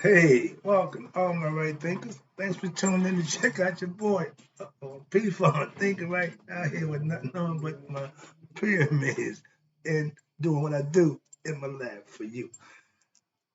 Hey, welcome, all my right thinkers. Thanks for tuning in to check out your boy, P-Fun, thinking right out here with nothing on but my pyramids and doing what I do in my lab for you.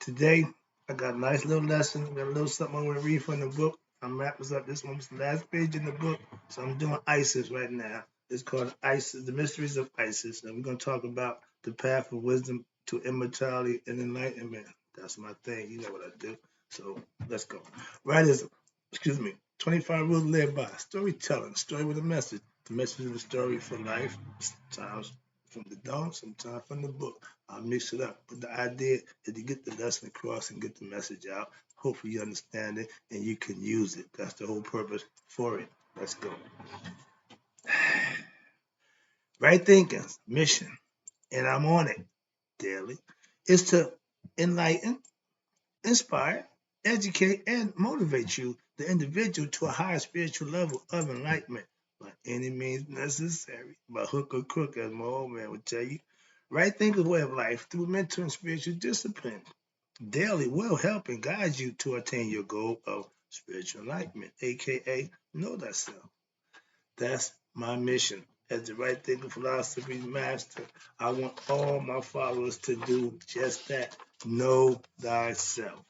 Today, I got a nice little lesson, got a little something I'm going to read from the book. I'm wrapping up this one, the last page in the book, so I'm doing ISIS right now. It's called ISIS, The Mysteries of ISIS, and we're going to talk about the path of wisdom to immortality and enlightenment. That's my thing. You know what I do. So let's go. Writers, excuse me, 25 rules to live by. Storytelling, story with a message. The message of the story for life, sometimes from the dawn, sometimes from the book. I'll mix it up. But the idea is to get the lesson across and get the message out. Hopefully you understand it and you can use it. That's the whole purpose for it. Let's go. Right thinking, mission, and I'm on it daily, is to enlighten, inspire, educate, and motivate you, the individual, to a higher spiritual level of enlightenment by any means necessary, by hook or crook, as my old man would tell you. Right thinking way of life through mental and spiritual discipline daily will help and guide you to attain your goal of spiritual enlightenment, aka know thyself. That's my mission. As the right thinking philosophy master, I want all my followers to do just that. Know thyself.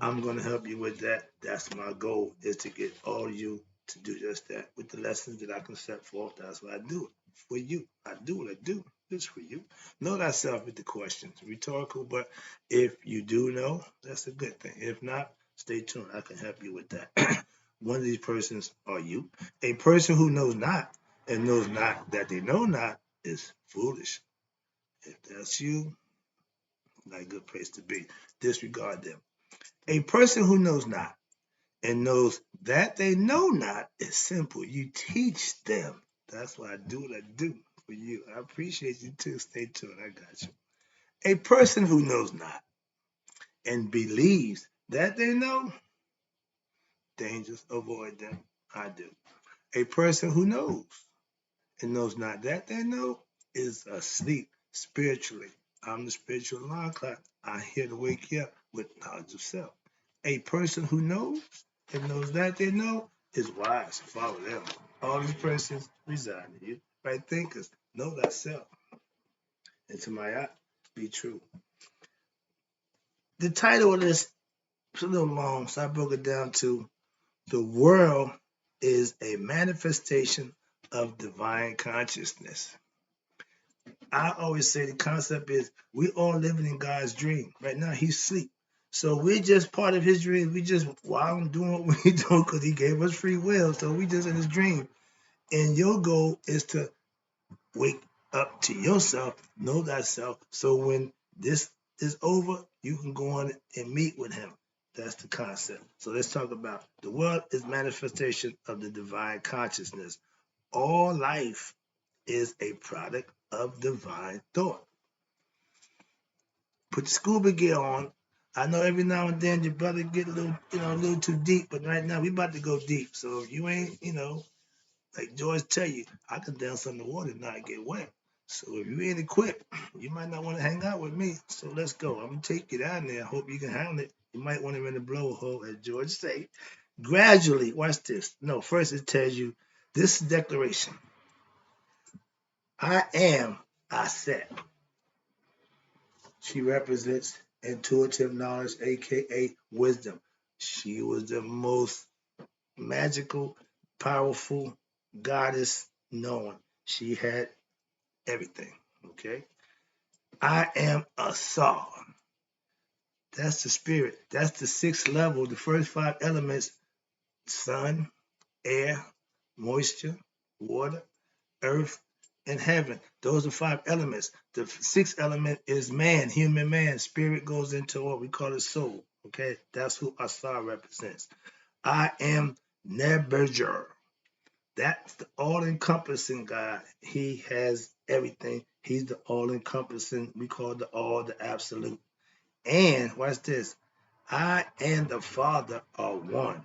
I'm going to help you with that. That's my goal, is to get all of you to do just that. With the lessons that I can set forth, that's what I do it for you. I do what I do. It's for you. Know thyself with the questions. Rhetorical, but if you do know, that's a good thing. If not, stay tuned. I can help you with that. One of these persons are you. A person who knows not and knows not that they know not is foolish. If that's you, not a good place to be. Disregard them. A person who knows not and knows that they know not is simple. You teach them. That's why I do what I do for you. I appreciate you too. Stay tuned. I got you. A person who knows not and believes that they know, dangers, avoid them. I do. A person who knows and knows not that they know is asleep spiritually. I'm the spiritual alarm clock. I'm here to wake you up with knowledge of self. A person who knows and knows that they know is wise. Follow them. All these persons reside in you. Right thinkers, know thyself. And to my eye, be true. The title of this is a little long, so I broke it down to the world is a manifestation of divine consciousness. I always say the concept is we all living in God's dream. Right now, He's asleep. So we're just part of His dream. We just while I'm doing what we do because He gave us free will. So we just in His dream. And your goal is to wake up to yourself, know thyself. So when this is over, you can go on and meet with Him. That's the concept. So let's talk about the world is manifestation of the divine consciousness. All life is a product of divine thought. Put the scuba gear on. I know every now and then your brother get a little, a little too deep, but right now we about to go deep. So if you ain't, like George tell you, I can dance underwater and not get wet. So if you ain't equipped, you might not want to hang out with me. So let's go. I'm gonna take you down there. I hope you can handle it. You might want to in the blowhole, as George say. Gradually, watch this. No, first it tells you this declaration. I am, I said. She represents intuitive knowledge, aka wisdom. She was the most magical, powerful goddess known. She had everything. Okay. I am a soul. That's the spirit. That's the sixth level. The first five elements: sun, air, moisture, water, earth, and heaven. Those are five elements. The sixth element is man, human man. Spirit goes into what we call a soul. Okay, that's who Asar represents. I am Neberger. That's the all-encompassing God. He has everything. He's the all-encompassing. We call the all, the absolute. And watch this. I and the Father are one.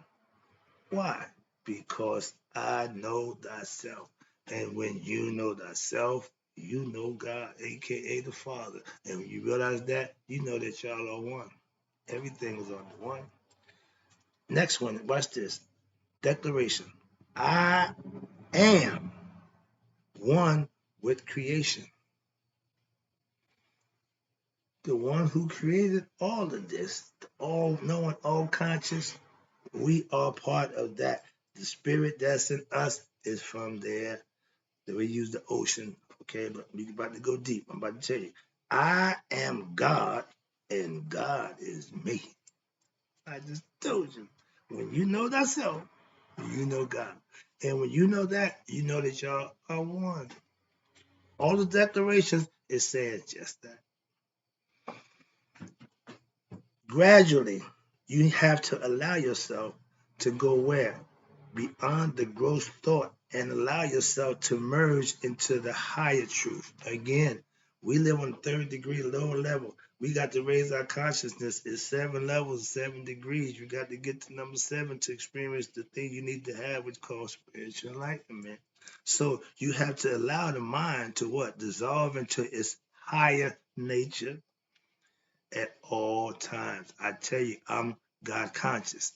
Why? Because I know thyself. And when you know thyself, you know God, aka the Father. And when you realize that, you know that y'all are one. Everything is on the one. Next one, watch this. Declaration. I am one with creation. The one who created all of this, all knowing, all conscious, we are part of that. The spirit that's in us is from there. We use the ocean, okay? But we're about to go deep. I'm about to tell you. I am God, and God is me. I just told you. When you know thyself, you know God. And when you know that, you know that y'all are one. All the declarations is saying just that. Gradually, you have to allow yourself to go where? Beyond the gross thought and allow yourself to merge into the higher truth. Again, we live on third degree, lower level. We got to raise our consciousness. It's 7 levels, 7 degrees. You got to get to number 7 to experience the thing you need to have, which is called spiritual enlightenment. So you have to allow the mind to what? Dissolve into its higher nature at all times. I tell you, I'm God conscious.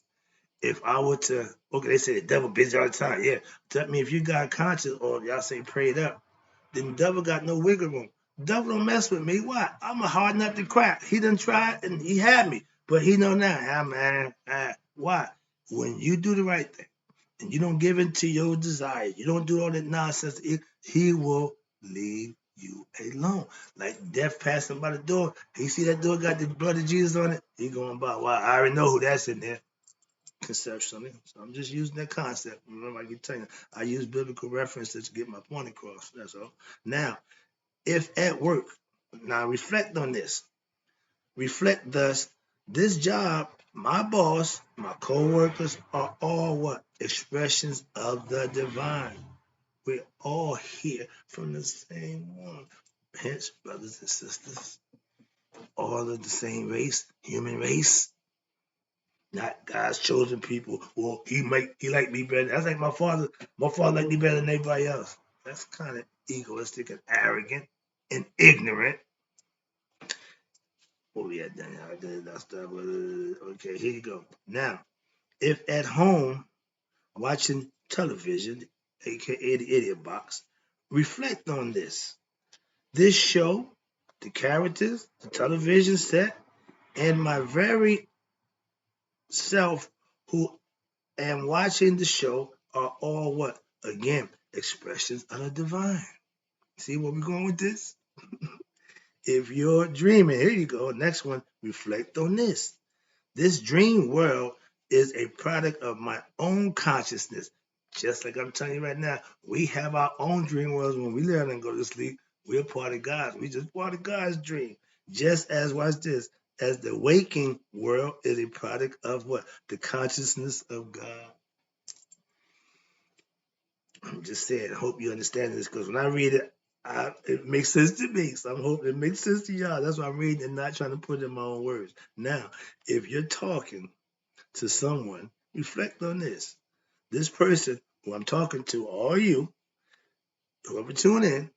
If I were to, okay, they say the devil busy all the time. Yeah, tell me if you God conscious or y'all say prayed up, then the devil got no wiggle room. The devil don't mess with me. Why? I'm a hard nut to crack. He done tried and he had me, but he know now. Man, why? When you do the right thing and you don't give in to your desires, you don't do all that nonsense, he will leave you alone. Like death passing by the door. He see that door got the blood of Jesus on it. He going by. Well, I already know who that's in there conceptually. So I'm just using that concept. Remember, I keep telling you, I use biblical references to get my point across. That's all. Now, if at work, now reflect on this. Reflect thus, this job, my boss, my co-workers are all what? Expressions of the divine. We're all here from the same one. Hence, brothers and sisters, all of the same race, human race, not God's chosen people. Well, he like me better. That's like my father. My father liked me better than anybody else. That's kind of egoistic and arrogant and ignorant. What we had done? I did that stuff. Okay, here you go. Now, if at home watching television, aka the idiot box, reflect on this. This show, the characters, the television set, and my very self who am watching the show are all what? Again, expressions of the divine. See where we're going with this? If you're dreaming, here you go. Next one, reflect on this. This dream world is a product of my own consciousness. Just like I'm telling you right now, we have our own dream worlds when we lay down and go to sleep. We're part of God's. We just part of God's dream. Just as, watch this, as the waking world is a product of what? The consciousness of God. I'm just saying, I hope you understand this because when I read it, it makes sense to me. So I'm hoping it makes sense to y'all. That's why I'm reading and not trying to put it in my own words. Now, if you're talking to someone, reflect on this. This person who I'm talking to, or you, whoever tune in,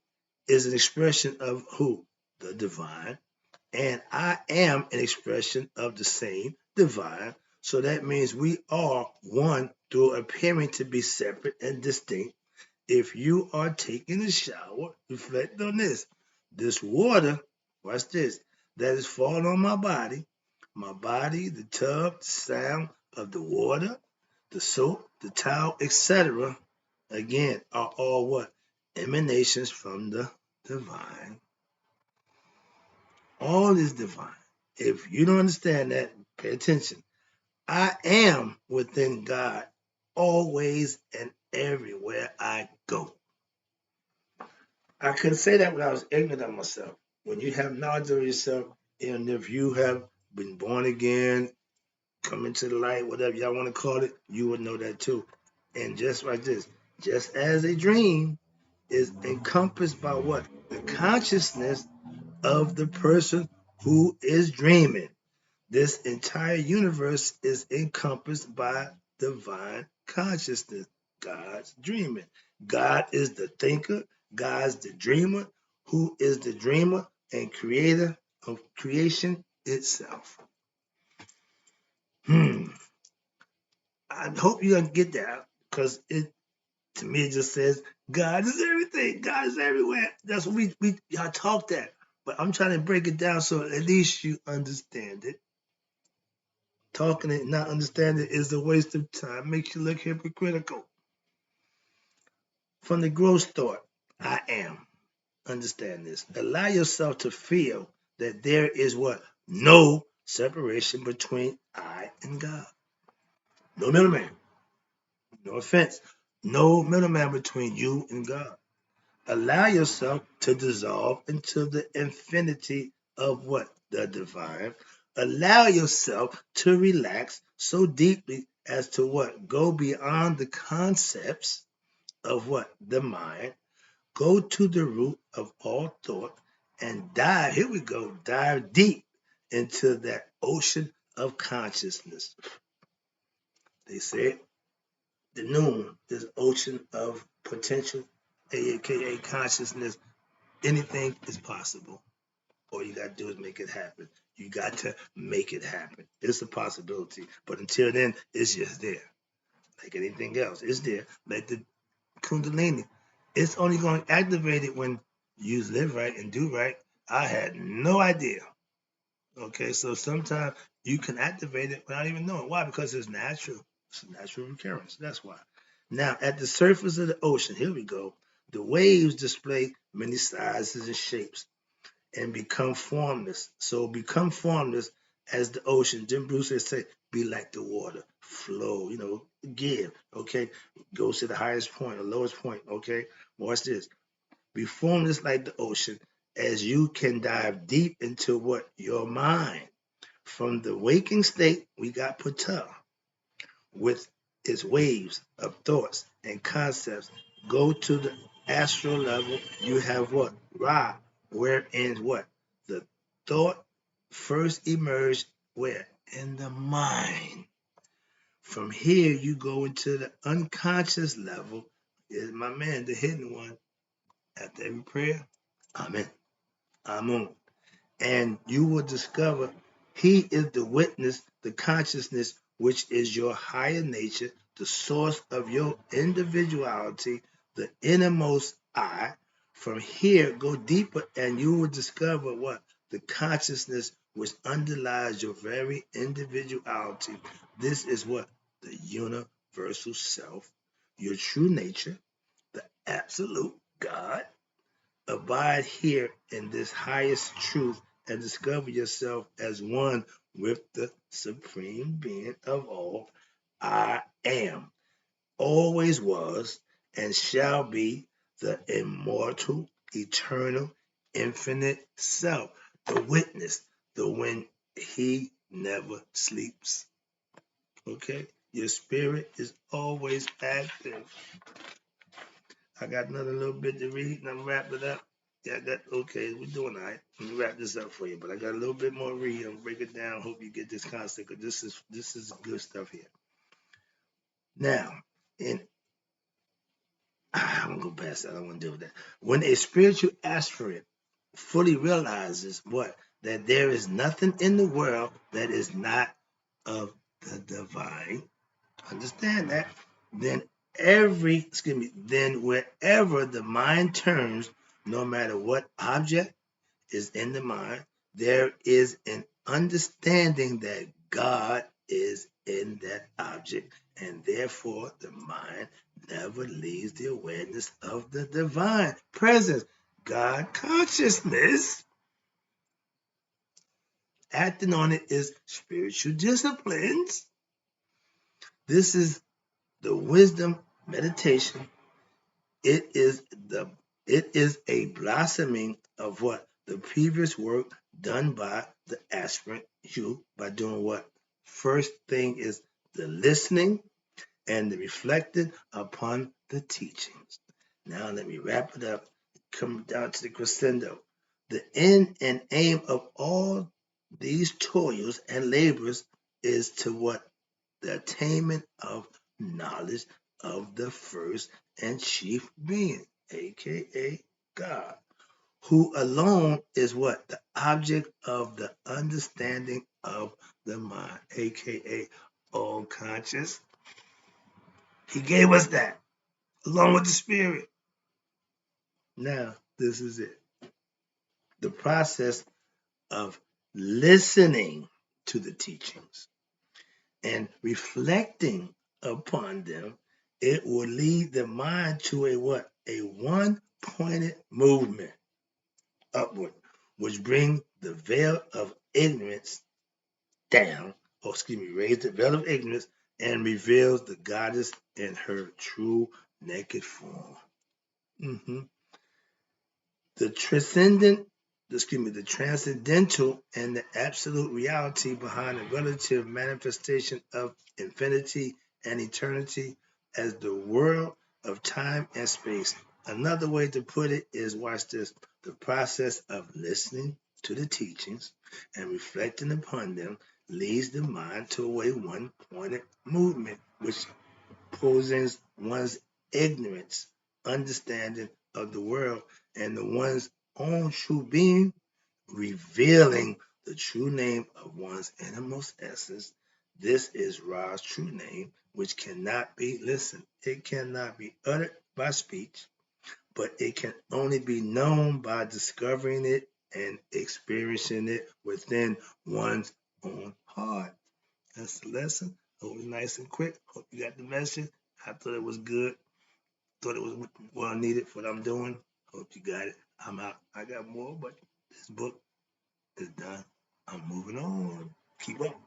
is an expression of who? The divine. And I am an expression of the same divine. So that means we are one through appearing to be separate and distinct. If you are taking a shower, reflect on this. This water, watch this, that is falling on my body, the tub, the sound of the water, the soap, the towel, etc., again, are all what? Emanations from the divine. All is divine. If you don't understand that, pay attention. I am within God always and everywhere I go. I couldn't say that when I was ignorant of myself. When you have knowledge of yourself, and if you have been born again, come into the light, whatever y'all want to call it, you would know that too. And just like this, just as a dream is encompassed by what? The consciousness of the person who is dreaming. This entire universe is encompassed by divine consciousness, God's dreaming. God is the thinker, God's the dreamer, who is the dreamer and creator of creation itself. I hope you gonna get that because it to me it just says God is everything. God is everywhere. That's what we y'all talk that. But I'm trying to break it down so at least you understand it. Talking it, not understanding it is a waste of time. Makes you look hypocritical. From the gross thought, I am. Understand this. Allow yourself to feel that there is what? No separation between I and God. No middleman. No offense. No middleman between you and God. Allow yourself to dissolve into the infinity of what? The divine. Allow yourself to relax so deeply as to what? Go beyond the concepts of what? The mind. Go to the root of all thought and dive, here we go, dive deep into that ocean of consciousness. They say the noon is ocean of potential, aka consciousness. Anything is possible. All you got to do is make it happen. You got to make it happen. It's a possibility. But until then, it's just there. Like anything else, it's there. Like the Kundalini. It's only going to activate it when you live right and do right. I had no idea. Okay, so sometimes you can activate it without even knowing. Why? Because it's natural. It's a natural recurrence. That's why. Now, at the surface of the ocean, here we go. The waves display many sizes and shapes and become formless. So become formless as the ocean. Jim Bruce said, be like the water, flow, give, okay? Goes to the highest point or lowest point, okay? Watch this. Be formless like the ocean as you can dive deep into what? Your mind. From the waking state, we got Pata with its waves of thoughts and concepts. Go to the astral level, you have what? Ra, wherein what? The thought first emerged where? In the mind. From here, you go into the unconscious level. Is my man, the hidden one. After every prayer, Amen. Amun. And you will discover he is the witness, the consciousness, which is your higher nature, the source of your individuality, the innermost I. From here, go deeper and you will discover what? The consciousness which underlies your very individuality. This is what? The universal self, your true nature, the absolute God. Abide here in this highest truth and discover yourself as one with the supreme being of all. I am, always was, and shall be the immortal, eternal, infinite self, the witness, the when he never sleeps. Okay? Your spirit is always active. I got another little bit to read and I'm wrap it up. Yeah, I got okay, we're doing all right. Let me wrap this up for you, but I got a little bit more to read and break it down. Hope you get this concept because this is good stuff here. Now, and I'm gonna go past that. I don't want to deal with that. When a spiritual aspirant fully realizes what? That there is nothing in the world that is not of the divine. Understand that? Then then wherever the mind turns, no matter what object is in the mind, there is an understanding that God is in that object, and therefore the mind never leaves the awareness of the divine presence. God consciousness acting on it is spiritual disciplines. This is the wisdom meditation. It is a blossoming of what? The previous work done by the aspirant, you, by doing what? First thing is the listening and the reflecting upon the teachings. Now let me wrap it up, come down to the crescendo. The end and aim of all these toils and labors is to what? The attainment of knowledge of the first and chief being, aka God, who alone is what? The object of the understanding of the mind, aka all conscious. He gave us that along with the spirit. Now, this is it. The process of listening to the teachings and reflecting upon them, it will lead the mind to a what? A one-pointed movement upward, which brings the veil of ignorance down, or excuse me, raise the veil of ignorance and reveals the goddess in her true naked form. Mm-hmm. The the transcendental and the absolute reality behind the relative manifestation of infinity and eternity as the world of time and space. Another way to put it is, watch this, the process of listening to the teachings and reflecting upon them leads the mind to a one-pointed movement, which posing one's ignorance, understanding of the world, and the one's own true being, revealing the true name of one's innermost essence. This is Ra's true name, which cannot be listened. It cannot be uttered by speech, but it can only be known by discovering it and experiencing it within one's own heart. That's the lesson. Hope it was nice and quick. Hope you got the message. I thought it was good. Thought it was well needed for what I'm doing. Hope you got it. I'm out. I got more, but this book is done. I'm moving on. Keep up.